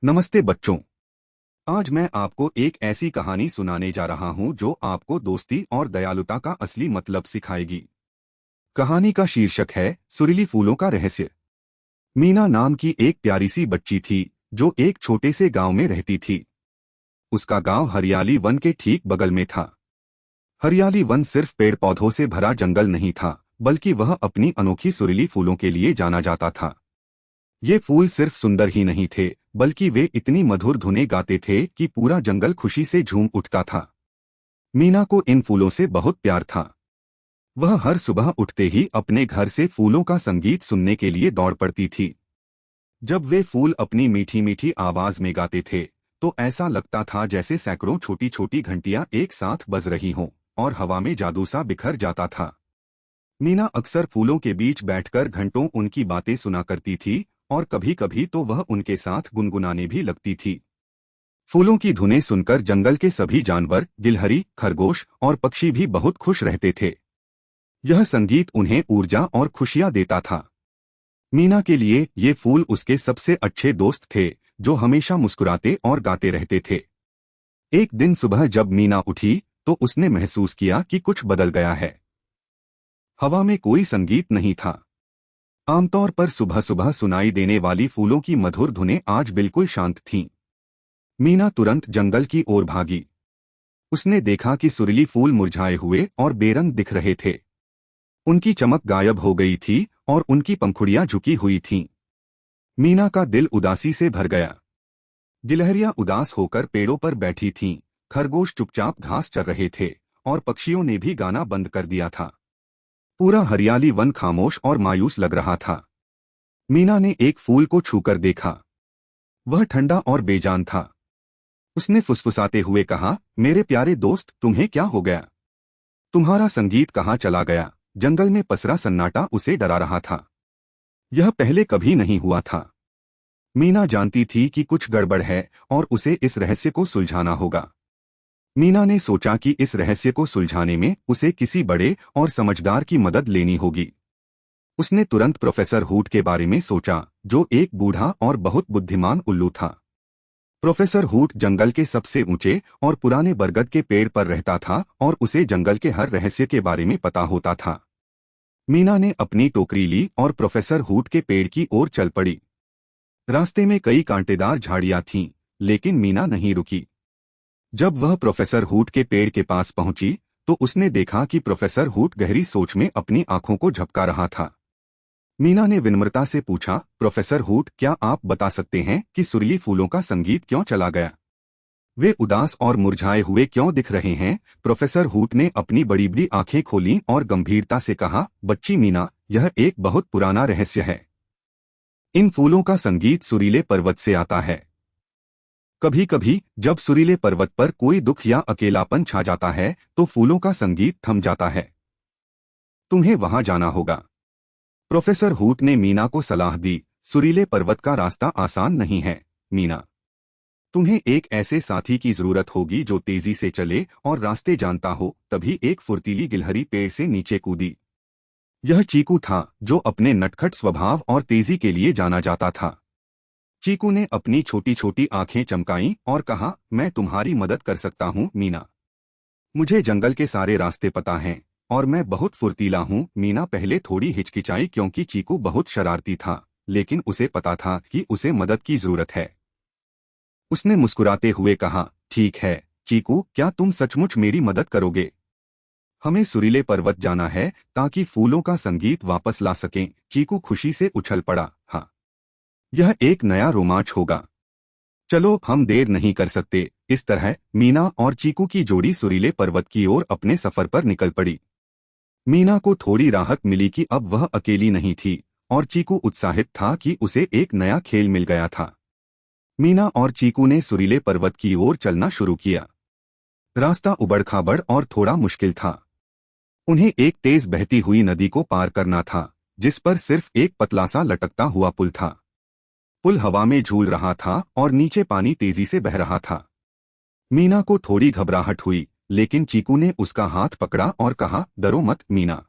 नमस्ते बच्चों। आज मैं आपको एक ऐसी कहानी सुनाने जा रहा हूं जो आपको दोस्ती और दयालुता का असली मतलब सिखाएगी। कहानी का शीर्षक है सुरीली फूलों का रहस्य। मीना नाम की एक प्यारी सी बच्ची थी जो एक छोटे से गांव में रहती थी। उसका गांव हरियाली वन के ठीक बगल में था। हरियाली वन सिर्फ पेड़ पौधों से भरा जंगल नहीं था, बल्कि वह अपनी अनोखी सुरीली फूलों के लिए जाना जाता था। ये फूल सिर्फ सुंदर ही नहीं थे, बल्कि वे इतनी मधुर धुनें गाते थे कि पूरा जंगल खुशी से झूम उठता था। मीना को इन फूलों से बहुत प्यार था। वह हर सुबह उठते ही अपने घर से फूलों का संगीत सुनने के लिए दौड़ पड़ती थी। जब वे फूल अपनी मीठी मीठी आवाज में गाते थे तो ऐसा लगता था जैसे सैकड़ों छोटी छोटी घंटियां एक साथ बज रही हों और हवा में जादू सा बिखर जाता था। मीना अक्सर फूलों के बीच बैठकर घंटों उनकी बातें सुना करती थी और कभी कभी तो वह उनके साथ गुनगुनाने भी लगती थी। फूलों की धुनें सुनकर जंगल के सभी जानवर, गिलहरी, खरगोश और पक्षी भी बहुत खुश रहते थे। यह संगीत उन्हें ऊर्जा और खुशियां देता था। मीना के लिए ये फूल उसके सबसे अच्छे दोस्त थे जो हमेशा मुस्कुराते और गाते रहते थे। एक दिन सुबह जब मीना उठी तो उसने महसूस किया कि कुछ बदल गया है। हवा में कोई संगीत नहीं था। आमतौर पर सुबह सुबह सुनाई देने वाली फूलों की मधुर धुनें आज बिल्कुल शांत थीं। मीना तुरंत जंगल की ओर भागी। उसने देखा कि सुरीली फूल मुरझाए हुए और बेरंग दिख रहे थे। उनकी चमक गायब हो गई थी और उनकी पंखुड़ियां झुकी हुई थीं। मीना का दिल उदासी से भर गया। गिलहरियां उदास होकर पेड़ों पर बैठी थीं, खरगोश चुपचाप घास चर रहे थे और पक्षियों ने भी गाना बंद कर दिया था। पूरा हरियाली वन खामोश और मायूस लग रहा था। मीना ने एक फूल को छूकर देखा। वह ठंडा और बेजान था। उसने फुसफुसाते हुए कहा, मेरे प्यारे दोस्त, तुम्हें क्या हो गया? तुम्हारा संगीत कहाँ चला गया? जंगल में पसरा सन्नाटा उसे डरा रहा था। यह पहले कभी नहीं हुआ था। मीना जानती थी कि कुछ गड़बड़ है और उसे इस रहस्य को सुलझाना होगा। मीना ने सोचा कि इस रहस्य को सुलझाने में उसे किसी बड़े और समझदार की मदद लेनी होगी। उसने तुरंत प्रोफेसर हूट के बारे में सोचा, जो एक बूढ़ा और बहुत बुद्धिमान उल्लू था। प्रोफेसर हूट जंगल के सबसे ऊंचे और पुराने बरगद के पेड़ पर रहता था और उसे जंगल के हर रहस्य के बारे में पता होता था। मीना ने अपनी टोकरी ली और प्रोफेसर हूट के पेड़ की ओर चल पड़ी। रास्ते में कई कांटेदार झाड़ियां थीं, लेकिन मीना नहीं रुकी। जब वह प्रोफेसर हूट के पेड़ के पास पहुंची तो उसने देखा कि प्रोफेसर हूट गहरी सोच में अपनी आंखों को झपका रहा था। मीना ने विनम्रता से पूछा, प्रोफेसर हूट, क्या आप बता सकते हैं कि सुरीली फूलों का संगीत क्यों चला गया? वे उदास और मुरझाए हुए क्यों दिख रहे हैं? प्रोफेसर हूट ने अपनी बड़ी बड़ी आंखें खोलीं और गंभीरता से कहा, बच्ची मीना, यह एक बहुत पुराना रहस्य है। इन फूलों का संगीत सुरीले पर्वत से आता है। कभी कभी जब सुरीले पर्वत पर कोई दुख या अकेलापन छा जाता है तो फूलों का संगीत थम जाता है। तुम्हें वहां जाना होगा। प्रोफेसर हूट ने मीना को सलाह दी, सुरीले पर्वत का रास्ता आसान नहीं है मीना। तुम्हें एक ऐसे साथी की जरूरत होगी जो तेजी से चले और रास्ते जानता हो। तभी एक फुर्तीली गिलहरी पेड़ से नीचे कूदी। यह चीकू था, जो अपने नटखट स्वभाव और तेजी के लिए जाना जाता था। चीकू ने अपनी छोटी छोटी आंखें चमकाईं और कहा, मैं तुम्हारी मदद कर सकता हूँ मीना। मुझे जंगल के सारे रास्ते पता हैं और मैं बहुत फुर्तीला हूँ। मीना पहले थोड़ी हिचकिचाई क्योंकि चीकू बहुत शरारती था, लेकिन उसे पता था कि उसे मदद की जरूरत है। उसने मुस्कुराते हुए कहा, ठीक है चीकू, क्या तुम सचमुच मेरी मदद करोगे? हमें सुरीले पर्वत जाना है ताकि फूलों का संगीत वापस ला सकें। चीकू खुशी से उछल पड़ा, हाँ, यह एक नया रोमांच होगा। चलो, हम देर नहीं कर सकते। इस तरह मीना और चीकू की जोड़ी सुरीले पर्वत की ओर अपने सफर पर निकल पड़ी। मीना को थोड़ी राहत मिली कि अब वह अकेली नहीं थी और चीकू उत्साहित था कि उसे एक नया खेल मिल गया था। मीना और चीकू ने सुरीले पर्वत की ओर चलना शुरू किया। रास्ता उबड़-खाबड़ और थोड़ा मुश्किल था। उन्हें एक तेज बहती हुई नदी को पार करना था, जिस पर सिर्फ एक पतला सा लटकता हुआ पुल था। पुल हवा में झूल रहा था और नीचे पानी तेजी से बह रहा था। मीना को थोड़ी घबराहट हुई, लेकिन चीकू ने उसका हाथ पकड़ा और कहा, डरो मत मीना,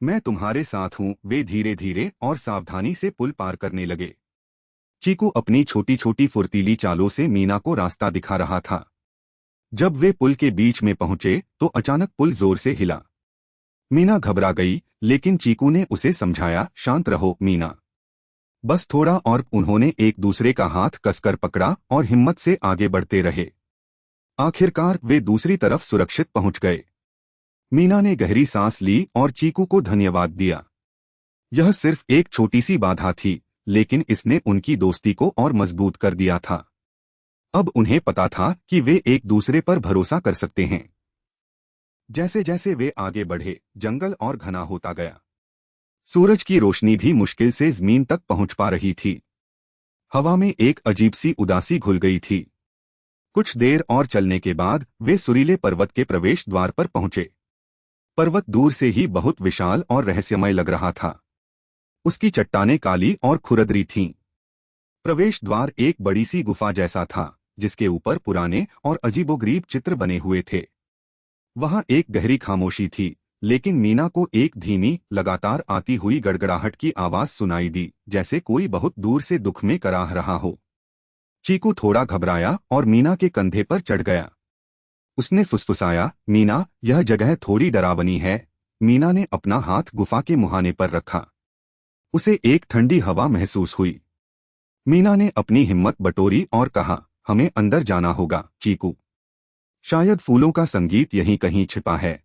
मैं तुम्हारे साथ हूँ। वे धीरे धीरे और सावधानी से पुल पार करने लगे। चीकू अपनी छोटी छोटी फुर्तीली चालों से मीना को रास्ता दिखा रहा था। जब वे पुल के बीच में पहुंचे तो अचानक पुल जोर से हिला। मीना घबरा गई, लेकिन चीकू ने उसे समझाया, शांत रहो मीना, बस थोड़ा और। उन्होंने एक दूसरे का हाथ कसकर पकड़ा और हिम्मत से आगे बढ़ते रहे। आखिरकार वे दूसरी तरफ सुरक्षित पहुंच गए। मीना ने गहरी सांस ली और चीकू को धन्यवाद दिया। यह सिर्फ एक छोटी सी बाधा थी, लेकिन इसने उनकी दोस्ती को और मजबूत कर दिया था। अब उन्हें पता था कि वे एक दूसरे पर भरोसा कर सकते हैं। जैसे जैसे वे आगे बढ़े, जंगल और घना होता गया। सूरज की रोशनी भी मुश्किल से जमीन तक पहुंच पा रही थी। हवा में एक अजीब सी उदासी घुल गई थी। कुछ देर और चलने के बाद वे सुरीले पर्वत के प्रवेश द्वार पर पहुंचे। पर्वत दूर से ही बहुत विशाल और रहस्यमय लग रहा था। उसकी चट्टानें काली और खुरदरी थीं। प्रवेश द्वार एक बड़ी सी गुफा जैसा था, जिसके ऊपर पुराने और अजीबोगरीब चित्र बने हुए थे। वहां एक गहरी खामोशी थी, लेकिन मीना को एक धीमी, लगातार आती हुई गड़गड़ाहट की आवाज सुनाई दी, जैसे कोई बहुत दूर से दुख में कराह रहा हो। चीकू थोड़ा घबराया और मीना के कंधे पर चढ़ गया। उसने फुसफुसाया, मीना, यह जगह थोड़ी डरावनी है। मीना ने अपना हाथ गुफा के मुहाने पर रखा। उसे एक ठंडी हवा महसूस हुई। मीना ने अपनी हिम्मत बटोरी और कहा, हमें अंदर जाना होगा चीकू। शायद फूलों का संगीत यहीं कहीं छिपा है।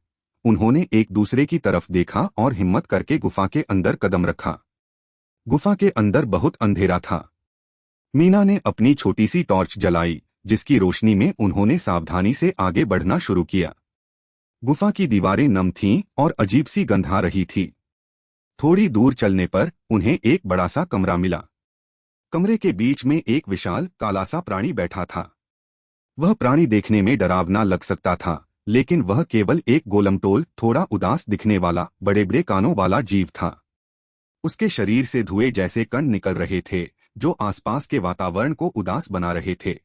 उन्होंने एक दूसरे की तरफ देखा और हिम्मत करके गुफा के अंदर कदम रखा। गुफा के अंदर बहुत अंधेरा था। मीना ने अपनी छोटी सी टॉर्च जलाई, जिसकी रोशनी में उन्होंने सावधानी से आगे बढ़ना शुरू किया। गुफा की दीवारें नम थीं और अजीब सी गंध आ रही थी। थोड़ी दूर चलने पर उन्हें एक बड़ा सा कमरा मिला। कमरे के बीच में एक विशाल काला सा प्राणी बैठा था। वह प्राणी देखने में डरावना लग सकता था, लेकिन वह केवल एक गोलमटोल, थोड़ा उदास दिखने वाला, बड़े बड़े कानों वाला जीव था। उसके शरीर से धुएं जैसे कण निकल रहे थे, जो आसपास के वातावरण को उदास बना रहे थे।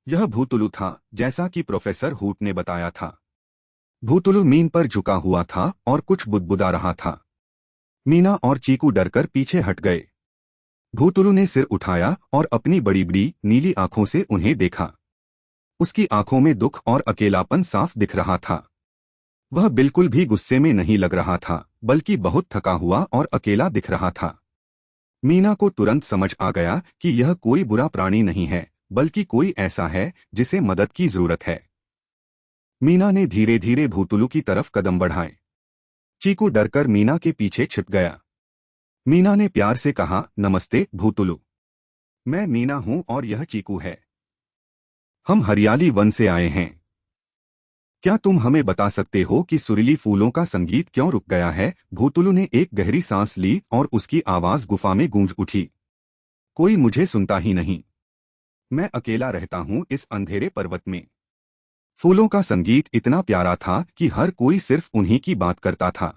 यह भूतुलु था, जैसा कि प्रोफेसर हूट ने बताया था। भूतुलु मीन पर झुका हुआ था और कुछ बुदबुदा रहा था। मीना और चीकू डरकर पीछे हट गए। भूतुलु ने सिर उठाया और अपनी बड़ी बड़ी नीली आंखों से उन्हें देखा। उसकी आंखों में दुख और अकेलापन साफ दिख रहा था। वह बिल्कुल भी गुस्से में नहीं लग रहा था, बल्कि बहुत थका हुआ और अकेला दिख रहा था। मीना को तुरंत समझ आ गया कि यह कोई बुरा प्राणी नहीं है, बल्कि कोई ऐसा है जिसे मदद की जरूरत है। मीना ने धीरे धीरे भूतुलु की तरफ कदम बढ़ाए। चीकू डरकर मीना के पीछे छिप गया। मीना ने प्यार से कहा, नमस्ते भूतुलु, मैं मीना हूं और यह चीकू है। हम हरियाली वन से आए हैं। क्या तुम हमें बता सकते हो कि सुरीली फूलों का संगीत क्यों रुक गया है? भूतुलु ने एक गहरी सांस ली और उसकी आवाज गुफा में गूंज उठी। कोई मुझे सुनता ही नहीं। मैं अकेला रहता हूं इस अंधेरे पर्वत में। फूलों का संगीत इतना प्यारा था कि हर कोई सिर्फ उन्हीं की बात करता था।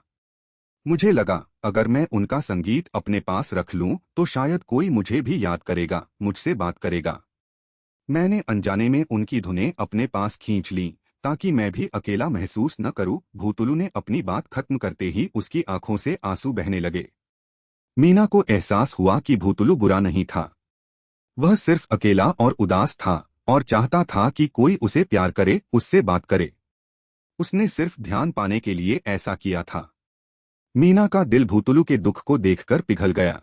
मुझे लगा, अगर मैं उनका संगीत अपने पास रख लूं तो शायद कोई मुझे भी याद करेगा, मुझसे बात करेगा। मैंने अनजाने में उनकी धुनें अपने पास खींच लीं, ताकि मैं भी अकेला महसूस न करूं। भूतुलु ने अपनी बात खत्म करते ही उसकी आंखों से आंसू बहने लगे। मीना को एहसास हुआ कि भूतुलु बुरा नहीं था। वह सिर्फ अकेला और उदास था और चाहता था कि कोई उसे प्यार करे, उससे बात करे। उसने सिर्फ ध्यान पाने के लिए ऐसा किया था। मीना का दिल भूतुलु के दुख को देखकर पिघल गया।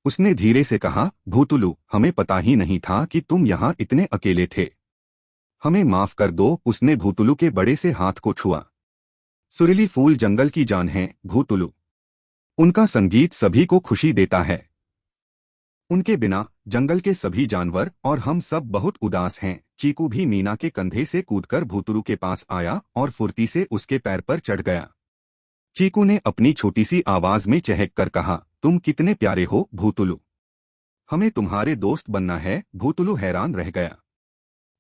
उसने धीरे से कहा, भूतुलु, हमें पता ही नहीं था कि तुम यहाँ इतने अकेले थे। हमें माफ कर दो। उसने भूतुलु के बड़े से हाथ को छुआ। सुरीली फूल जंगल की जान है भूतुलु। उनका संगीत सभी को खुशी देता है। उनके बिना जंगल के सभी जानवर और हम सब बहुत उदास हैं। चीकू भी मीना के कंधे से कूदकर भूतुलु के पास आया और फुर्ती से उसके पैर पर चढ़ गया। चीकू ने अपनी छोटी सी आवाज में चहक कर कहा, तुम कितने प्यारे हो भूतुलु। हमें तुम्हारे दोस्त बनना है। भूतुलु हैरान रह गया।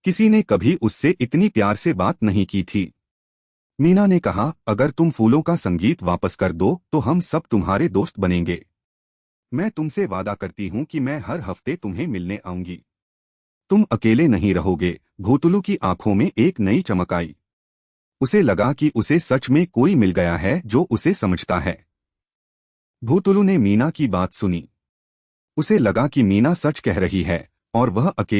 किसी ने कभी उससे इतनी प्यार से बात नहीं की थी। मीना ने कहा, अगर तुम फूलों का संगीत वापस कर दो तो हम सब तुम्हारे दोस्त बनेंगे। मैं तुमसे वादा करती हूँ कि मैं हर हफ्ते तुम्हें मिलने आऊंगी। तुम अकेले नहीं रहोगे। भूतुलु की आंखों में एक नई चमक आई। उसे लगा कि उसे सच में कोई मिल गया है जो उसे समझता है। भूतुलु ने मीना की बात सुनी। उसे लगा कि मीना सच कह रही है और वह अकेली